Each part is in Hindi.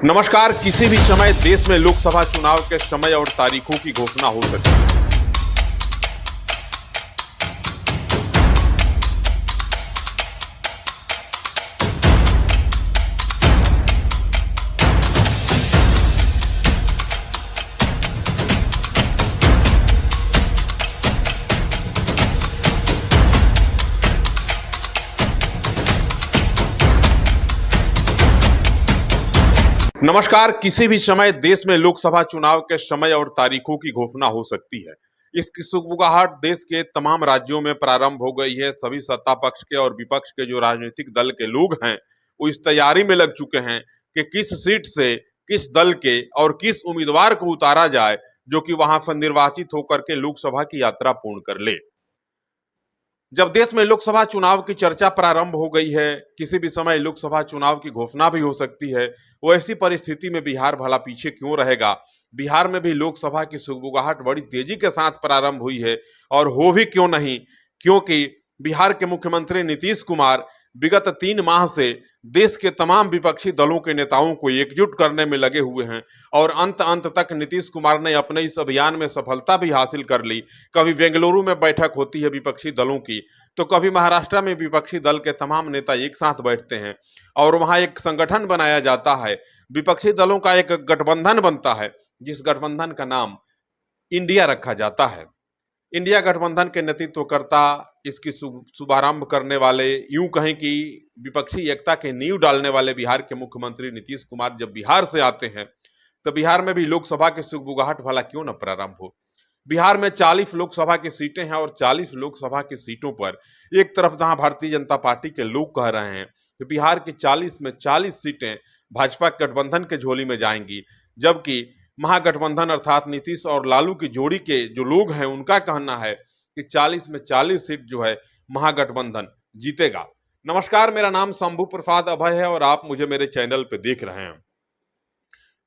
नमस्कार। किसी भी समय देश में लोकसभा चुनाव के समय और तारीखों की घोषणा हो सकती है। नमस्कार। किसी भी समय देश में लोकसभा चुनाव के समय और तारीखों की घोषणा हो सकती है। इसकी सुगबुगाहट देश के तमाम राज्यों में प्रारंभ हो गई है। सभी सत्ता पक्ष के और विपक्ष के जो राजनीतिक दल के लोग हैं वो इस तैयारी में लग चुके हैं कि किस सीट से किस दल के और किस उम्मीदवार को उतारा जाए जो कि वहां पर निर्वाचित होकर के लोकसभा की यात्रा पूर्ण कर ले। जब देश में लोकसभा चुनाव की चर्चा प्रारंभ हो गई है, किसी भी समय लोकसभा चुनाव की घोषणा भी हो सकती है, वो ऐसी परिस्थिति में बिहार भला पीछे क्यों रहेगा। बिहार में भी लोकसभा की सुगबुगाहट बड़ी तेजी के साथ प्रारंभ हुई है और हो भी क्यों नहीं, क्योंकि बिहार के मुख्यमंत्री नीतीश कुमार विगत 3 माह से देश के तमाम विपक्षी दलों के नेताओं को एकजुट करने में लगे हुए हैं और अंत अंत तक नीतीश कुमार ने अपने इस अभियान में सफलता भी हासिल कर ली। कभी बेंगलुरु में बैठक होती है विपक्षी दलों की, तो कभी महाराष्ट्र में विपक्षी दल के तमाम नेता एक साथ बैठते हैं और वहां एक संगठन बनाया जाता है। विपक्षी दलों का एक गठबंधन बनता है जिस गठबंधन का नाम इंडिया रखा जाता है। इंडिया गठबंधन के नेतृत्वकर्ता, इसकी शुभारंभ करने वाले, यूं कहें कि विपक्षी एकता के नींव डालने वाले बिहार के मुख्यमंत्री नीतीश कुमार जब बिहार से आते हैं तो बिहार में भी लोकसभा की सुगबुगाहट भला क्यों न प्रारंभ हो। बिहार में 40 लोकसभा की सीटें हैं और 40 लोकसभा की सीटों पर एक तरफ जहां भारतीय जनता पार्टी के लोग कह रहे हैं कि बिहार की 40 में 40 सीटें भाजपा गठबंधन के झोली में जाएंगी, जबकि महागठबंधन अर्थात नीतीश और लालू की जोड़ी के जो लोग हैं उनका कहना है कि 40 में 40 सीट जो है महागठबंधन जीतेगा। नमस्कार, मेरा नाम शंभू प्रसाद अभय है और आप मुझे मेरे चैनल पे देख रहे हैं।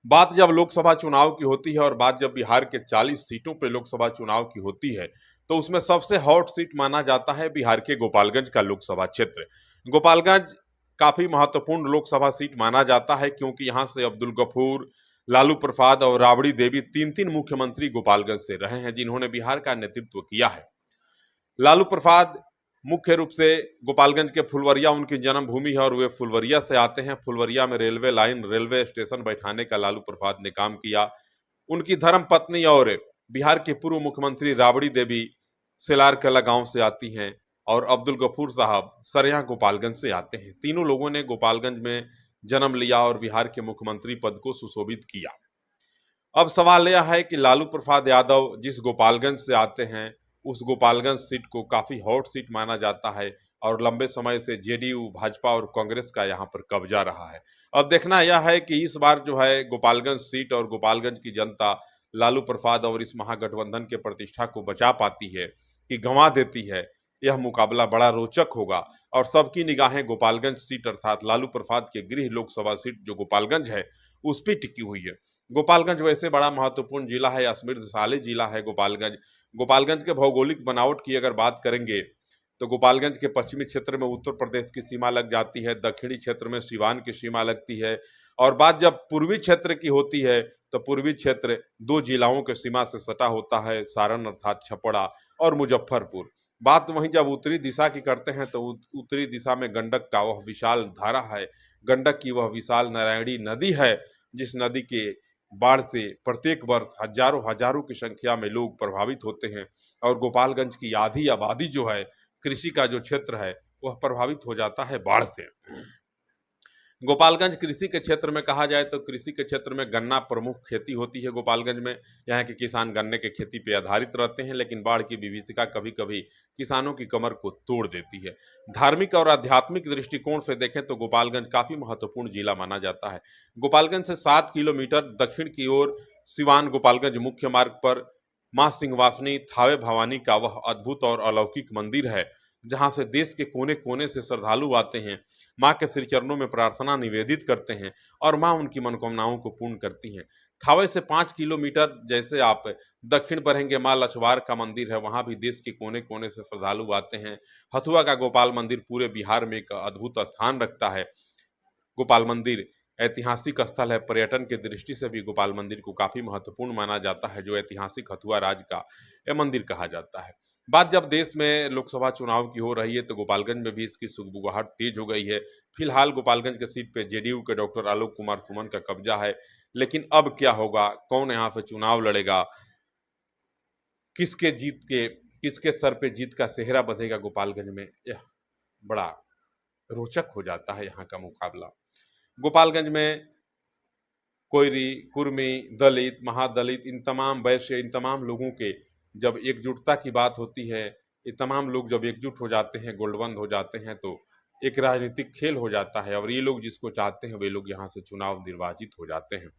बात जब लोकसभा चुनाव की होती है और बात जब बिहार के 40 सीटों पे लोकसभा चुनाव की होती है तो उसमें सबसे हॉट सीट माना जाता है बिहार के गोपालगंज का लोकसभा क्षेत्र। गोपालगंज काफी महत्वपूर्ण लोकसभा सीट माना जाता है क्योंकि यहाँ से अब्दुल गफूर, लालू प्रसाद और राबड़ी देवी 3 मुख्यमंत्री गोपालगंज से रहे हैं जिन्होंने बिहार का नेतृत्व किया है। लालू प्रसाद मुख्य रूप से गोपालगंज के फुलवरिया उनकी जन्मभूमि है और वे फुलवरिया से आते हैं। फुलवरिया में रेलवे लाइन, रेलवे स्टेशन बैठाने का लालू प्रसाद ने काम किया। उनकी धर्म पत्नी और बिहार के पूर्व मुख्यमंत्री राबड़ी देवी सेलारकला गांव से आती हैं और अब्दुल गफूर साहब सरिया गोपालगंज से आते हैं। तीनों लोगों ने गोपालगंज में जन्म लिया और बिहार के मुख्यमंत्री पद को सुशोभित किया। अब सवाल यह है कि लालू प्रसाद यादव जिस गोपालगंज से आते हैं उस गोपालगंज सीट को काफी हॉट सीट माना जाता है और लंबे समय से जेडीयू, भाजपा और कांग्रेस का यहां पर कब्जा रहा है। अब देखना यह है कि इस बार जो है गोपालगंज सीट और गोपालगंज की जनता लालू प्रसाद और इस महागठबंधन के प्रतिष्ठा को बचा पाती है कि गंवा देती है। यह मुकाबला बड़ा रोचक होगा और सबकी निगाहें गोपालगंज सीट अर्थात लालू प्रसाद के गृह लोकसभा सीट जो गोपालगंज है उस पर टिकी हुई है। गोपालगंज वैसे बड़ा महत्वपूर्ण जिला है, समृद्धशाली जिला है गोपालगंज। गोपालगंज के भौगोलिक बनावट की अगर बात करेंगे तो गोपालगंज के पश्चिमी क्षेत्र में उत्तर प्रदेश की सीमा लग जाती है, दक्षिणी क्षेत्र में सिवान की सीमा लगती है और बात जब पूर्वी क्षेत्र की होती है तो पूर्वी क्षेत्र 2 जिलाओं के सीमा से सटा होता है, सारण अर्थात छपरा और मुजफ्फरपुर। बात वहीं जब उत्तरी दिशा की करते हैं तो उत्तरी दिशा में गंडक का वह विशाल धारा है, गंडक की वह विशाल नारायणी नदी है जिस नदी के बाढ़ से प्रत्येक वर्ष हजारों की संख्या में लोग प्रभावित होते हैं और गोपालगंज की आधी आबादी जो है, कृषि का जो क्षेत्र है वह प्रभावित हो जाता है बाढ़ से। गोपालगंज कृषि के क्षेत्र में कहा जाए तो कृषि के क्षेत्र में गन्ना प्रमुख खेती होती है। गोपालगंज में यहाँ के किसान गन्ने के खेती पे आधारित रहते हैं, लेकिन बाढ़ की विभीषिका कभी कभी किसानों की कमर को तोड़ देती है। धार्मिक और आध्यात्मिक दृष्टिकोण से देखें तो गोपालगंज काफी महत्वपूर्ण जिला माना जाता है। गोपालगंज से 7 किलोमीटर दक्षिण की ओर सिवान गोपालगंज मुख्य मार्ग पर मां सिंहवासिनी थावे भवानी का वह अद्भुत और अलौकिक मंदिर है जहां से देश के कोने कोने से श्रद्धालु आते हैं, मां के श्री चरणों में प्रार्थना निवेदित करते हैं और मां उनकी मनोकामनाओं को पूर्ण करती हैं। थावे से 5 किलोमीटर जैसे आप दक्षिण बढ़ेंगे, मां लछवार का मंदिर है, वहां भी देश के कोने कोने से श्रद्धालु आते हैं। हथुआ का गोपाल मंदिर पूरे बिहार में एक अद्भुत स्थान रखता है। गोपाल मंदिर ऐतिहासिक स्थल है। पर्यटन की दृष्टि से भी गोपाल मंदिर को काफी महत्वपूर्ण माना जाता है, जो ऐतिहासिक हथुआ राज का यह मंदिर कहा जाता है। बात जब देश में लोकसभा चुनाव की हो रही है तो गोपालगंज में भी इसकी सुगबुगाहट तेज हो गई है। फिलहाल गोपालगंज के सीट पे जेडीयू के डॉक्टर आलोक कुमार सुमन का कब्जा है, लेकिन अब क्या होगा, कौन यहाँ से चुनाव लड़ेगा, किसके जीत के किसके सर पे जीत का सेहरा बंधेगा गोपालगंज में, यह बड़ा रोचक हो जाता है यहाँ का मुकाबला। गोपालगंज में कोयरी, कुर्मी, दलित, महादलित, इन तमाम वैश्य, इन तमाम लोगों के जब एकजुटता की बात होती है, ये तमाम लोग जब एकजुट हो जाते हैं, गोलबंद हो जाते हैं, तो एक राजनीतिक खेल हो जाता है और ये लोग जिसको चाहते हैं वे लोग यहाँ से चुनाव निर्वाचित हो जाते हैं।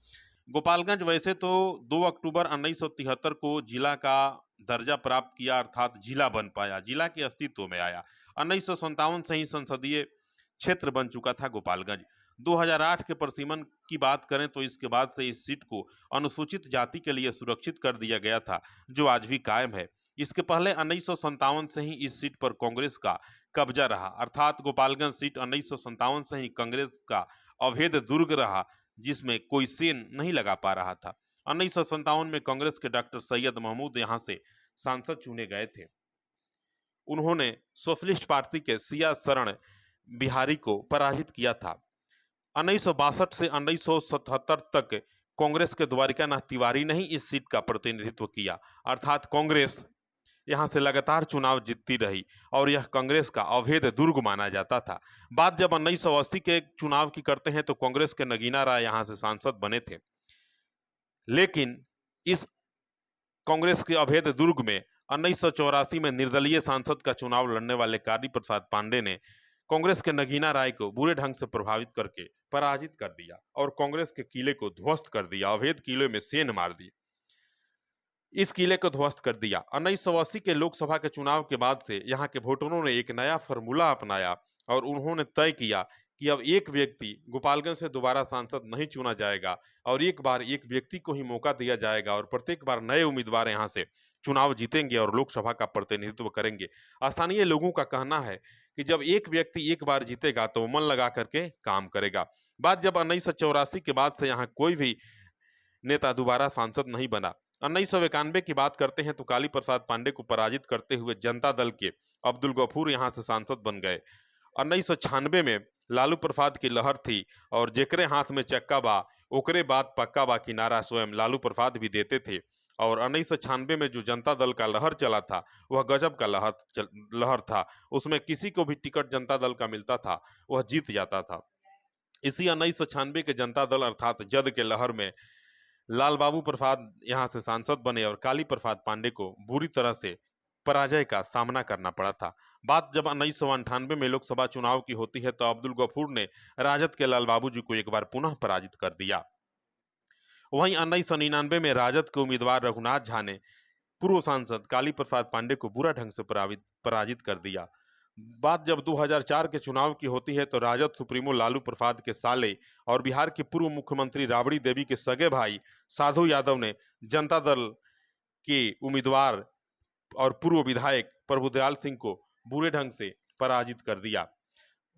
गोपालगंज वैसे तो 2 अक्टूबर 1973 को जिला का दर्जा प्राप्त किया, अर्थात जिला बन पाया, जिला के अस्तित्व में आया। 1957 से ही संसदीय क्षेत्र बन चुका था गोपालगंज। 2008 के परिसीमन की बात करें तो इसके बाद से इस सीट को अनुसूचित जाति के लिए सुरक्षित कर दिया गया था, जो आज भी कायम है। इसके पहले 1957 से ही इस सीट पर कांग्रेस का कब्जा रहा, अर्थात गोपालगंज सीट 1957 से ही कांग्रेस का अवैध दुर्ग रहा, जिसमें कोई सेन नहीं लगा पा रहा था। 1957 में कांग्रेस के डॉक्टर सैयद महमूद यहां से सांसद चुने गए थे। उन्होंने सोशलिस्ट पार्टी के सिया शरण बिहारी को पराजित किया था। 1962 से 1977 तक कांग्रेस के द्वारिकानाथ तिवारी ने ही इस सीट का प्रतिनिधित्व किया, अर्थात कांग्रेस यहां से लगातार चुनाव जीतती रही और यह कांग्रेस का अवैध दुर्ग माना जाता था। बात जब 1980 के चुनाव की करते हैं तो कांग्रेस के नगीना राय यहां से सांसद बने थे, लेकिन इस कांग्रेस के अवैध दुर्ग में 1984 में निर्दलीय सांसद का चुनाव लड़ने वाले कारी प्रसाद पांडे ने कांग्रेस के नगीना राय को बुरे ढंग से प्रभावित करके पराजित कर दिया और कांग्रेस के किले को ध्वस्त कर दिया, अवैध किले में सेन मार दी, इस किले को ध्वस्त कर दिया। 1980 के लोकसभा के चुनाव के बाद से यहाँ के वोटरों ने एक नया फॉर्मूला अपनाया और उन्होंने तय किया कि अब एक व्यक्ति गोपालगंज से दोबारा सांसद नहीं चुना जाएगा और एक बार एक व्यक्ति को ही मौका दिया जाएगा और प्रत्येक बार नए उम्मीदवार यहाँ से चुनाव जीतेंगे और लोकसभा का प्रतिनिधित्व करेंगे। स्थानीय लोगों का कहना है कि जब एक व्यक्ति एक बार जीतेगा तो मन लगा करके काम करेगा। बात जब 1984 के बाद से यहाँ कोई भी नेता दोबारा सांसद नहीं बना। 1991 की बात करते हैं तो काली प्रसाद पांडे को पराजित करते हुए जनता दल के अब्दुल गफूर यहां से सांसद बन गए। 1996 में लालू प्रसाद की लहर थी और जेकरे हाथ में चक्का बा ओकरे बात पक्का बा की नारा स्वयं लालू प्रसाद भी देते थे और 1996 में जो जनता दल का लहर चला था वह गजब का लहर था। उसमें किसी को भी टिकट जनता दल का मिलता था वह जीत जाता था। इसी 1996 के जनता दल अर्थात जद के लहर में लाल बाबू प्रसाद यहां से सांसद बने और काली प्रसाद पांडे को बुरी तरह से पराजय का सामना करना पड़ा था। बात जब 1998 में लोकसभा चुनाव की होती है तो अब्दुल गफूर ने राजद के लाल बाबू जी को एक बार पुनः पराजित कर दिया। वहीं 1999 में राजद के उम्मीदवार रघुनाथ झा ने पूर्व सांसद काली प्रसाद पांडे को बुरा ढंग से पराजित कर दिया। बात जब 2004 के चुनाव की होती है तो राजद सुप्रीमो लालू प्रसाद के साले और बिहार के पूर्व मुख्यमंत्री राबड़ी देवी के सगे भाई साधु यादव ने जनता दल के उम्मीदवार और पूर्व विधायक प्रभुदयाल सिंह को बुरे ढंग से पराजित कर दिया।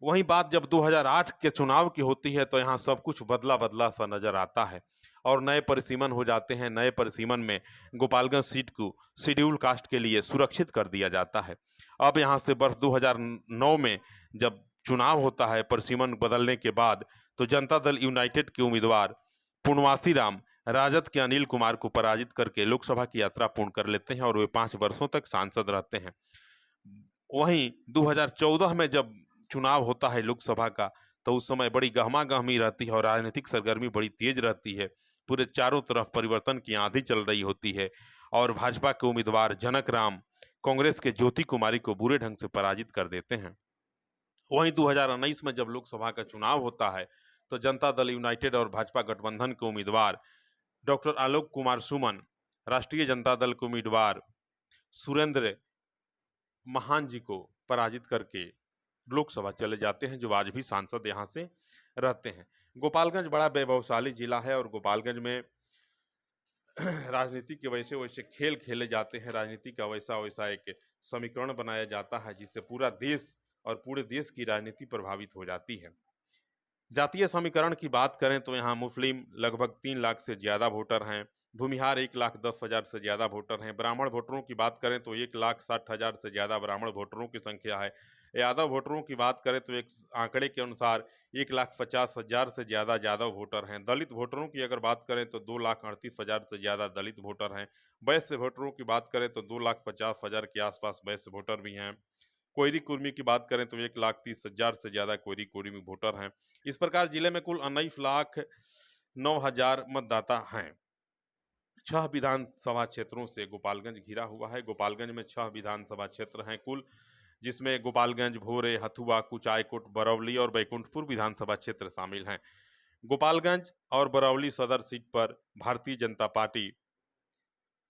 वहीं बात जब 2008 के चुनाव की होती है तो यहाँ सब कुछ बदला बदला सा नजर आता है और नए परिसीमन हो जाते हैं। नए परिसीमन में गोपालगंज सीट को शेड्यूल कास्ट के लिए सुरक्षित कर दिया जाता है। अब यहाँ से वर्ष 2009 में जब चुनाव होता है परिसीमन बदलने के बाद, तो जनता दल यूनाइटेड के उम्मीदवार पूर्णवासी राम राजद के अनिल कुमार को पराजित करके लोकसभा की यात्रा पूर्ण कर लेते हैं और वे 5 वर्षों तक सांसद रहते हैं। वहीं 2014 में जब चुनाव होता है लोकसभा का तो उस समय बड़ी गहमा गहमी रहती है और राजनीतिक सरगर्मी बड़ी तेज रहती है। पूरे चारों तरफ परिवर्तन की आंधी चल रही होती है और भाजपा के उम्मीदवार जनक राम कांग्रेस के ज्योति कुमारी को बुरे ढंग से पराजित कर देते हैं। वहीं 2019 में जब लोकसभा का चुनाव होता है तो जनता दल यूनाइटेड और भाजपा गठबंधन के उम्मीदवार डॉक्टर आलोक कुमार सुमन, राष्ट्रीय जनता दल के उम्मीदवार सुरेंद्र महान जी को पराजित करके लोकसभा चले जाते हैं, जो आज भी सांसद यहाँ से रहते हैं। गोपालगंज बड़ा वैभवशाली जिला है और गोपालगंज में राजनीति के वैसे वैसे खेल खेले जाते हैं, राजनीति का वैसा वैसा एक समीकरण बनाया जाता है जिससे पूरा देश और पूरे देश की राजनीति प्रभावित हो जाती है। जातीय समीकरण की बात करें तो यहाँ मुस्लिम लगभग 3 लाख से ज़्यादा वोटर हैं, भूमिहार 1,10,000 से ज़्यादा वोटर हैं, ब्राह्मण वोटरों की बात करें तो 1,60,000 से ज़्यादा ब्राह्मण वोटरों की संख्या है। यादव वोटरों की बात करें तो एक आंकड़े के अनुसार 1,50,000 से ज़्यादा यादव वोटर हैं। दलित वोटरों की अगर बात करें तो 2,38,000 से ज़्यादा दलित वोटर हैं। वैश्य वोटरों की बात करें तो 2,50,000 के आसपास वैश्य वोटर भी हैं। कोयरी कुर्मी की बात करें तो 1,30,000 से ज़्यादा कोयरी कुर्मी वोटर हैं। इस प्रकार जिले में कुल 19,09,000 मतदाता हैं। 6 विधानसभा क्षेत्रों से गोपालगंज घिरा हुआ है। गोपालगंज में 6 विधानसभा क्षेत्र हैं कुल, जिसमें गोपालगंज, भोरे, हथुआ, कुचायकोट, बरौली और बैकुंठपुर विधानसभा क्षेत्र शामिल हैं। गोपालगंज और बरौली सदर सीट पर भारतीय जनता पार्टी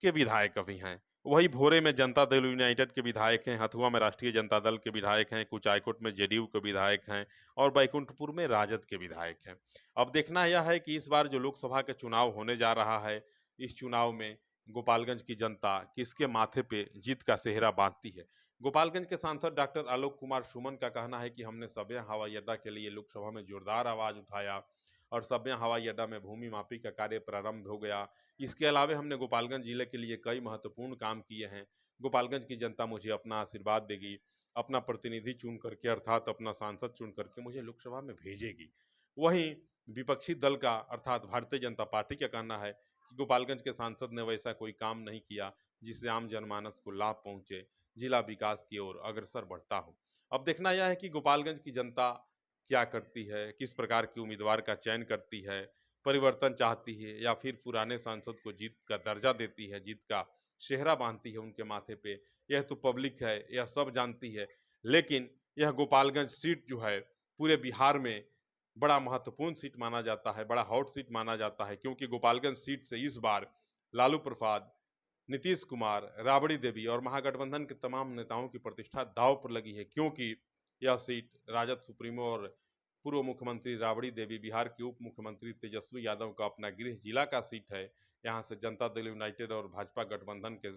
के विधायक अभी हैं। वहीं भोरे में जनता दल यूनाइटेड के विधायक हैं, हथुआ में राष्ट्रीय जनता दल के विधायक हैं, कुचायकोट में जेडीयू के विधायक हैं और बैकुंठपुर में राजद के विधायक हैं। अब देखना यह है कि इस बार जो लोकसभा के चुनाव होने जा रहा है, इस चुनाव में गोपालगंज की जनता किसके माथे पे जीत का सेहरा बांधती है। गोपालगंज के सांसद डॉक्टर आलोक कुमार सुमन का कहना है कि हमने सभ्या हवाई अड्डा के लिए लोकसभा में जोरदार आवाज उठाया और सभ्या हवाई अड्डा में भूमि मापी का कार्य प्रारंभ हो गया। इसके अलावा हमने गोपालगंज जिले के लिए कई महत्वपूर्ण काम किए हैं। गोपालगंज की जनता मुझे अपना आशीर्वाद देगी, अपना प्रतिनिधि चुन करके अर्थात अपना सांसद चुन करके मुझे लोकसभा में भेजेगी। वहीं विपक्षी दल का अर्थात भारतीय जनता पार्टी का कहना है कि गोपालगंज के सांसद ने वैसा कोई काम नहीं किया जिससे आम जनमानस को लाभ पहुंचे, जिला विकास की ओर अग्रसर बढ़ता हो। अब देखना यह है कि गोपालगंज की जनता क्या करती है, किस प्रकार के उम्मीदवार का चयन करती है, परिवर्तन चाहती है या फिर पुराने सांसद को जीत का दर्जा देती है, जीत का सेहरा बांधती है उनके माथे पे, यह तो पब्लिक है, यह सब जानती है। लेकिन यह गोपालगंज सीट जो है पूरे बिहार में बड़ा महत्वपूर्ण सीट माना जाता है, बड़ा हॉट सीट माना जाता है, क्योंकि गोपालगंज सीट से इस बार लालू प्रसाद, नीतीश कुमार, राबड़ी देवी और महागठबंधन के तमाम नेताओं की प्रतिष्ठा दांव पर लगी है, क्योंकि यह सीट राजद सुप्रीमो और पूर्व मुख्यमंत्री राबड़ी देवी, बिहार के उप मुख्यमंत्री तेजस्वी यादव का अपना गृह जिला का सीट है। यहाँ से जनता दल यूनाइटेड और भाजपा गठबंधन के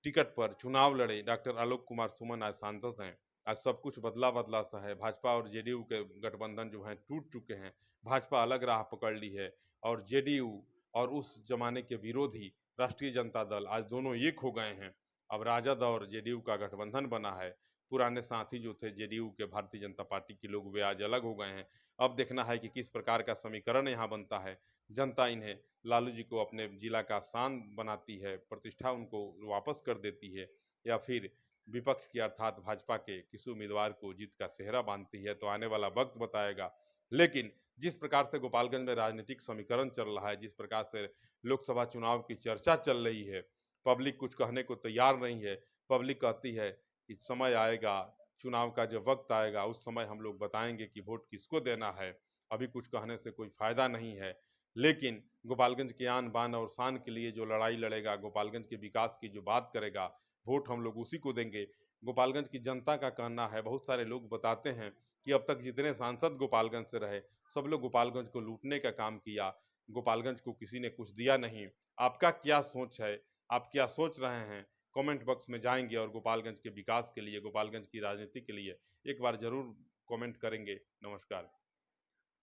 टिकट पर चुनाव लड़े डॉक्टर आलोक कुमार सुमन आज सांसद हैं। आज सब कुछ बदला बदला सा है। भाजपा और जेडीयू के गठबंधन जो हैं टूट चुके हैं। भाजपा अलग राह पकड़ ली है और जेडीयू और उस जमाने के विरोधी राष्ट्रीय जनता दल आज दोनों एक हो गए हैं। अब राजद और जेडीयू का गठबंधन बना है। पुराने साथी जो थे जेडीयू के, भारतीय जनता पार्टी के लोग, वे आज अलग हो गए हैं। अब देखना है कि किस प्रकार का समीकरण यहाँ बनता है। जनता इन्हें, लालू जी को अपने जिला का शान बनाती है, प्रतिष्ठा उनको वापस कर देती है, या फिर विपक्ष की अर्थात भाजपा के किसी उम्मीदवार को जीत का सेहरा बांधती है, तो आने वाला वक्त बताएगा। लेकिन जिस प्रकार से गोपालगंज में राजनीतिक समीकरण चल रहा है, जिस प्रकार से लोकसभा चुनाव की चर्चा चल रही है, पब्लिक कुछ कहने को तैयार नहीं है। पब्लिक कहती है कि समय आएगा, चुनाव का जब वक्त आएगा उस समय हम लोग बताएंगे कि वोट किसको देना है। अभी कुछ कहने से कोई फायदा नहीं है। लेकिन गोपालगंज के आन बान और शान के लिए जो लड़ाई लड़ेगा, गोपालगंज के विकास की जो बात करेगा, वोट हम लोग उसी को देंगे। गोपालगंज की जनता का कहना है, बहुत सारे लोग बताते हैं कि अब तक जितने सांसद गोपालगंज से रहे, सब लोग गोपालगंज को लूटने का काम किया, गोपालगंज को किसी ने कुछ दिया नहीं। आपका क्या सोच है? आप क्या सोच रहे हैं? कमेंट बॉक्स में जाएंगे और गोपालगंज के विकास के लिए, गोपालगंज की राजनीति के लिए एक बार जरूर कमेंट करेंगे। नमस्कार।